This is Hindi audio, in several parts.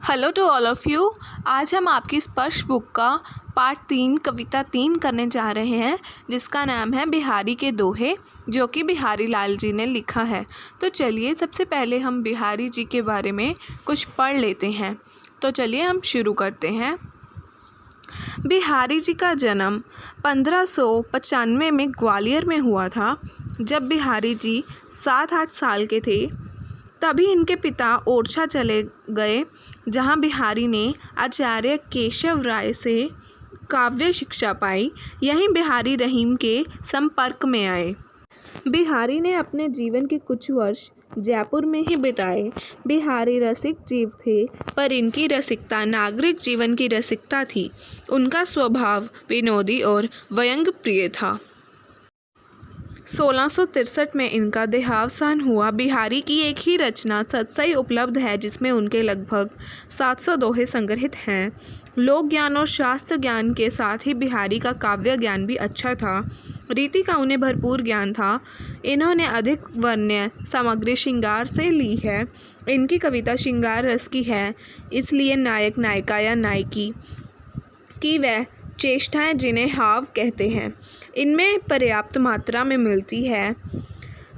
Hello to all of you. आज हम आपकी स्पर्श बुक का पार्ट 3 कविता 3 करने जा रहे हैं, जिसका नाम है बिहारी के दोहे, जो कि बिहारी लाल जी ने लिखा है। तो चलिए सबसे पहले हम बिहारी जी के बारे में कुछ पढ़ लेते हैं। तो चलिए हम शुरू करते हैं। बिहारी जी का जन्म 1595 में ग्वालियर में हुआ था। जब बिहारी जी 7-8 साल के थे तभी इनके पिता ओरछा चले गए, जहां बिहारी ने आचार्य केशव राय से काव्य शिक्षा पाई। यहीं बिहारी रहीम के संपर्क में आए। बिहारी ने अपने जीवन के कुछ वर्ष जयपुर में ही बिताए। बिहारी रसिक जीव थे, पर इनकी रसिकता नागरिक जीवन की रसिकता थी। उनका स्वभाव विनोदी और व्यंग्य प्रिय था। 1663 में इनका देहावसान हुआ। बिहारी की एक ही रचना सतसई उपलब्ध है, जिसमें उनके लगभग 700 दोहे संग्रहित हैं। लोक ज्ञान और शास्त्र ज्ञान के साथ ही बिहारी का काव्य ज्ञान भी अच्छा था। रीति का उन्हें भरपूर ज्ञान था। इन्होंने अधिक वर्ण्य सामग्री श्रृंगार से ली है। इनकी कविता श्रृंगार रस की है, इसलिए नायक नायिका या नायिकी की वह चेष्टाएं जिन्हें हाव कहते हैं, इनमें पर्याप्त मात्रा में मिलती है।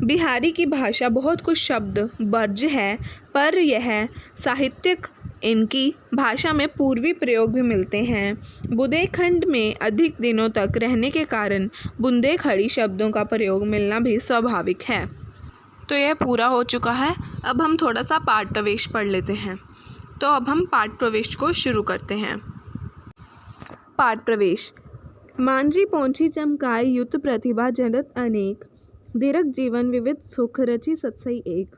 बिहारी की भाषा बहुत कुछ शब्द वर्ज्य है, पर यह साहित्यिक इनकी भाषा में पूर्वी प्रयोग भी मिलते हैं। बुंदेलखंड में अधिक दिनों तक रहने के कारण बुंदेलखंडी शब्दों का प्रयोग मिलना भी स्वाभाविक है। तो यह पूरा हो चुका है। अब हम थोड़ा सा पाठ प्रवेश पढ़ लेते हैं। तो अब हम पाठ प्रवेश को शुरू करते हैं। पाठ प्रवेश। मांझी पहुँची चमकाई युत प्रतिभा जनत अनेक, दीर्घ जीवन विविध सुख रची सतसई एक।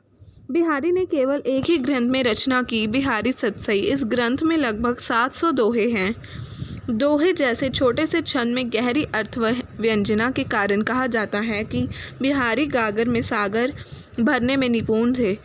बिहारी ने केवल एक ही ग्रंथ में रचना की, बिहारी सतसई। इस ग्रंथ में लगभग 700 दोहे हैं। दोहे जैसे छोटे से छंद में गहरी अर्थ व व्यंजना के कारण कहा जाता है कि बिहारी गागर में सागर भरने में निपुण थे।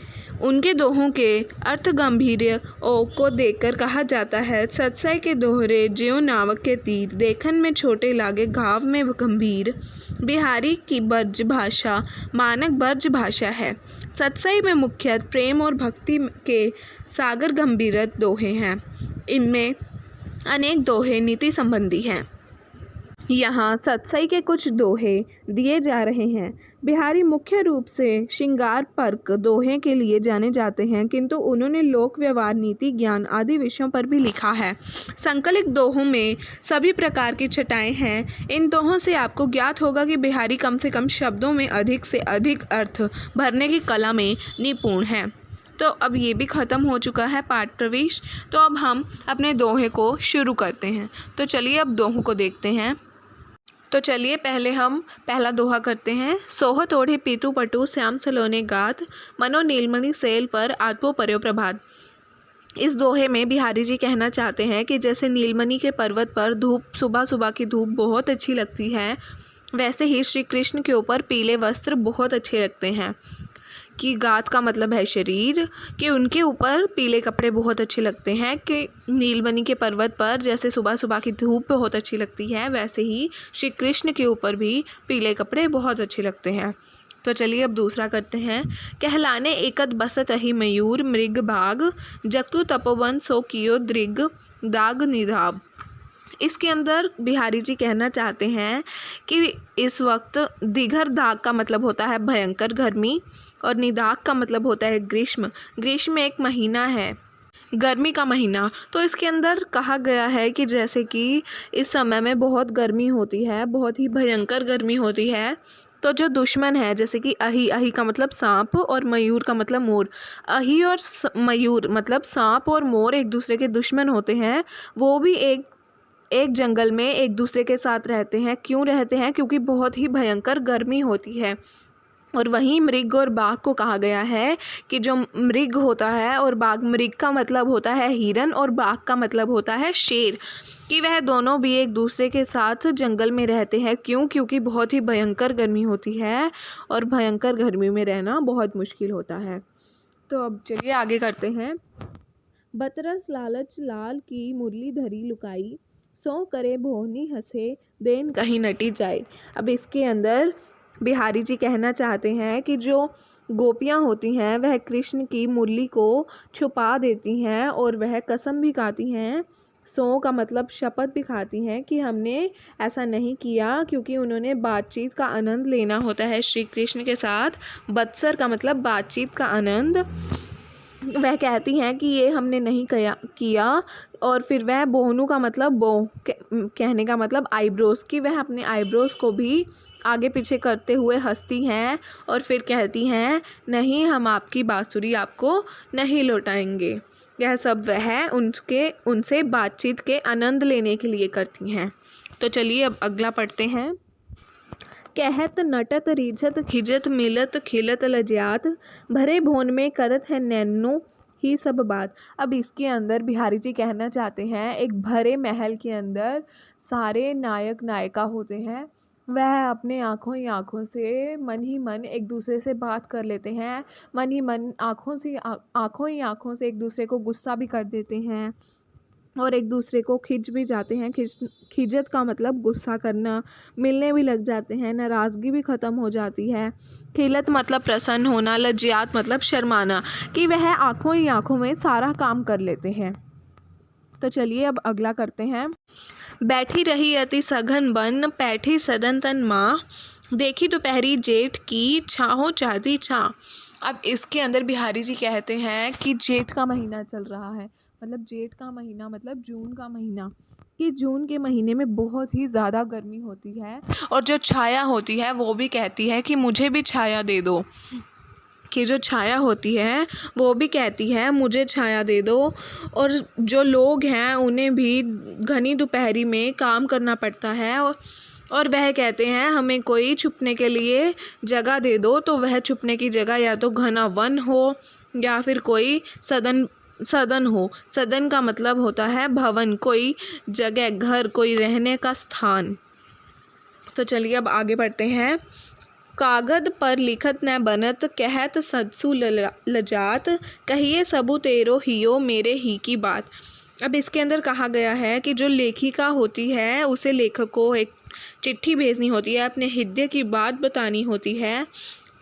उनके दोहों के अर्थ गांभीर्य को देखकर कहा जाता है, सतसई के दोहरे ज्यों नावक के तीर, देखन में छोटे लागे घाव में गंभीर। बिहारी की ब्रज भाषा मानक ब्रज भाषा है। सतसई में मुख्यतः प्रेम और भक्ति के सागर गंभीर दोहे हैं। इनमें अनेक दोहे नीति संबंधी हैं। यहाँ सतसई के कुछ दोहे दिए जा रहे हैं। बिहारी मुख्य रूप से श्रृंगार परक दोहे के लिए जाने जाते हैं, किंतु उन्होंने लोक व्यवहार, नीति, ज्ञान आदि विषयों पर भी लिखा है। संकलित दोहों में सभी प्रकार की छटाएं हैं। इन दोहों से आपको ज्ञात होगा कि बिहारी कम से कम शब्दों में अधिक से अधिक अर्थ भरने की कला में निपुण है। तो अब ये भी ख़त्म हो चुका है पाठ प्रवेश। तो अब हम अपने दोहे को शुरू करते हैं। तो चलिए अब दोहों को देखते हैं। तो चलिए पहले हम पहला दोहा करते हैं। सोहत ओढ़े पीतू पटु श्याम सलोने गात, मनो नीलमणि सेल पर आत्मो पर्यो प्रभात। इस दोहे में बिहारी जी कहना चाहते हैं कि जैसे नीलमणि के पर्वत पर धूप, सुबह सुबह की धूप बहुत अच्छी लगती है, वैसे ही श्री कृष्ण के ऊपर पीले वस्त्र बहुत अच्छे लगते हैं। कि गात का मतलब है शरीर, कि उनके ऊपर पीले कपड़े बहुत अच्छे लगते हैं। कि नीलमणि के पर्वत पर जैसे सुबह सुबह की धूप बहुत अच्छी लगती है, वैसे ही श्री कृष्ण के ऊपर भी पीले कपड़े बहुत अच्छे लगते हैं। तो चलिए अब दूसरा करते हैं। कहलाने एकत बसत अहि मयूर मृग बाग, जगतु तपोवन सो कियो दृग दाग निधाब। इसके अंदर बिहारी जी कहना चाहते हैं कि इस वक्त दिघर दाग का मतलब होता है भयंकर गर्मी, और निदाग का मतलब होता है ग्रीष्म। ग्रीष्म एक महीना है, गर्मी का महीना। तो इसके अंदर कहा गया है कि जैसे कि इस समय में बहुत गर्मी होती है, बहुत ही भयंकर गर्मी होती है। तो जो दुश्मन है, जैसे कि अहि, अहि का मतलब सांप और मयूर का मतलब मोर। अहि और मयूर मतलब सांप और मोर एक दूसरे के दुश्मन होते हैं। वो भी एक जंगल में एक दूसरे के साथ रहते हैं। क्यों रहते हैं? क्योंकि बहुत ही भयंकर गर्मी होती है। और वहीं मृग और बाघ को कहा गया है कि जो मृग होता है और बाघ, मृग का मतलब होता है हिरन और बाघ का मतलब होता है शेर, कि वह दोनों भी एक दूसरे के साथ जंगल में रहते हैं। क्यों? क्योंकि बहुत ही भयंकर गर्मी होती है और भयंकर गर्मी में रहना बहुत मुश्किल होता है। तो अब चलिए आगे करते हैं। बतरस लालच लाल की मुरली धरी लुकाई, सो करे भोहनी हंसे देन कहीं नटी जाए। अब इसके अंदर बिहारी जी कहना चाहते हैं कि जो गोपियाँ होती हैं वह कृष्ण की मुरली को छुपा देती हैं और वह कसम भी खाती हैं, सौ का मतलब शपथ भी खाती हैं कि हमने ऐसा नहीं किया, क्योंकि उन्होंने बातचीत का आनंद लेना होता है श्री कृष्ण के साथ। बत्सर का मतलब बातचीत का आनंद। वह कहती हैं कि ये हमने नहीं किया। और फिर वह बोहनू का मतलब कहने का मतलब आईब्रोज़ की, वह अपने आईब्रोज़ को भी आगे पीछे करते हुए हंसती हैं और फिर कहती हैं नहीं, हम आपकी बांसुरी आपको नहीं लौटाएंगे। यह सब वह उनसे बातचीत के आनंद लेने के लिए करती हैं। तो चलिए अब अगला पढ़ते हैं। कहत नटत रिझत खिजत मिलत खिलत लज्जात, भरे भोन में करत है नैनो ही सब बात। अब इसके अंदर बिहारी जी कहना चाहते हैं एक भरे महल के अंदर सारे नायक नायिका होते हैं, वह अपने आँखों ही आँखों से मन ही मन एक दूसरे से बात कर लेते हैं, मन ही मन आँखों ही आँखों से एक दूसरे को गुस्सा भी कर देते हैं और एक दूसरे को खिंच भी जाते हैं। खिजत का मतलब गुस्सा करना, मिलने भी लग जाते हैं, नाराज़गी भी ख़त्म हो जाती है। खिलत मतलब प्रसन्न होना, लज्जात मतलब शर्माना, कि वह आँखों ही आँखों में सारा काम कर लेते हैं। तो चलिए अब अगला करते हैं। बैठी रही अति सघन बन पैठी सदन तन माँ, देखी दोपहरी जेठ की छाहो चाहती छा। अब इसके अंदर बिहारी जी कहते हैं कि जेठ का महीना चल रहा है, मतलब जेठ का महीना मतलब जून का महीना, कि जून के महीने में बहुत ही ज़्यादा गर्मी होती है और जो छाया होती है वो भी कहती है कि मुझे भी छाया दे दो, कि जो छाया होती है वो भी कहती है मुझे छाया दे दो। और जो लोग हैं उन्हें भी घनी दोपहरी में काम करना पड़ता है और वह कहते हैं हमें कोई छुपने के लिए जगह दे दो। तो वह छुपने की जगह या तो घना वन हो या फिर कोई सदन हो। सदन का मतलब होता है भवन, कोई जगह, घर, कोई रहने का स्थान। तो चलिए अब आगे बढ़ते हैं। कागद पर लिखत न बनत कहत सदसु लजात, कहिए सबु तेरो हियो मेरे ही की बात। अब इसके अंदर कहा गया है कि जो लेखिका होती है उसे लेखक को एक चिट्ठी भेजनी होती है, अपने हृदय की बात बतानी होती है।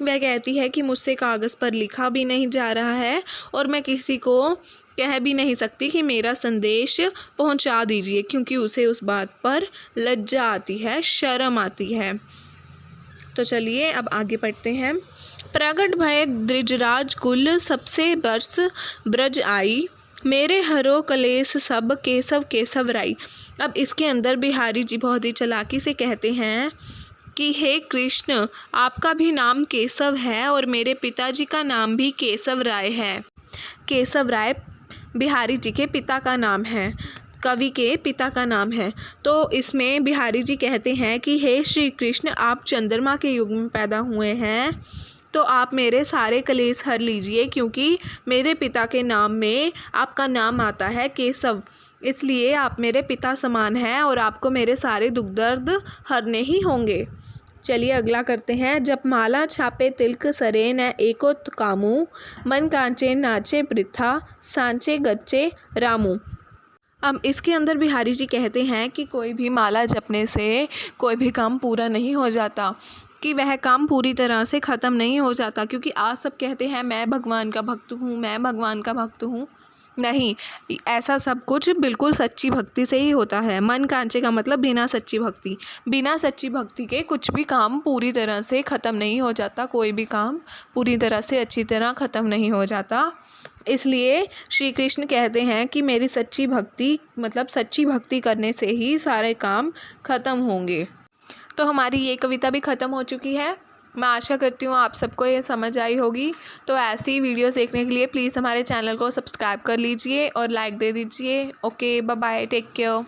वह कहती है कि मुझसे कागज़ पर लिखा भी नहीं जा रहा है और मैं किसी को कह भी नहीं सकती कि मेरा संदेश पहुंचा दीजिए, क्योंकि उसे उस बात पर लज्जा आती है, शर्म आती है। तो चलिए अब आगे पढ़ते हैं। प्रगट भय द्रिजराज कुल सबसे बरस ब्रज आई, मेरे हरो कलेस सब केशव केशव राई। अब इसके अंदर बिहारी जी बहुत ही चालाकी से कहते हैं कि हे कृष्ण, आपका भी नाम केशव है और मेरे पिताजी का नाम भी केशव राय है। केशव राय बिहारी जी के पिता का नाम है, कवि के पिता का नाम है। तो इसमें बिहारी जी कहते हैं कि हे श्री कृष्ण, आप चंद्रमा के युग में पैदा हुए हैं, तो आप मेरे सारे कलेश हर लीजिए, क्योंकि मेरे पिता के नाम में आपका नाम आता है केशव, इसलिए आप मेरे पिता समान हैं और आपको मेरे सारे दुख दर्द हरने ही होंगे। चलिए अगला करते हैं। जब माला छापे तिलक सरे न एको कामू, मन कांचे नाचे वृथा सांचे गच्चे रामू। अब इसके अंदर बिहारी जी कहते हैं कि कोई भी माला जपने से कोई भी काम पूरा नहीं हो जाता, कि वह काम पूरी तरह से ख़त्म नहीं हो जाता। क्योंकि आज सब कहते हैं मैं भगवान का भक्त हूँ, मैं भगवान का भक्त हूँ। नहीं, ऐसा सब कुछ बिल्कुल सच्ची भक्ति से ही होता है। मन कांचे का मतलब बिना सच्ची भक्ति, बिना सच्ची भक्ति के कुछ भी काम पूरी तरह से ख़त्म नहीं हो जाता, कोई भी काम पूरी तरह से अच्छी तरह ख़त्म नहीं हो जाता। इसलिए श्री कृष्ण कहते हैं कि मेरी सच्ची भक्ति मतलब सच्ची भक्ति करने से ही सारे काम ख़त्म होंगे। तो हमारी ये कविता भी ख़त्म हो चुकी है। मैं आशा करती हूँ आप सबको ये समझ आई होगी। तो ऐसी वीडियोस देखने के लिए प्लीज़ हमारे चैनल को सब्सक्राइब कर लीजिए और लाइक दे दीजिए। Okay, bye bye, take care.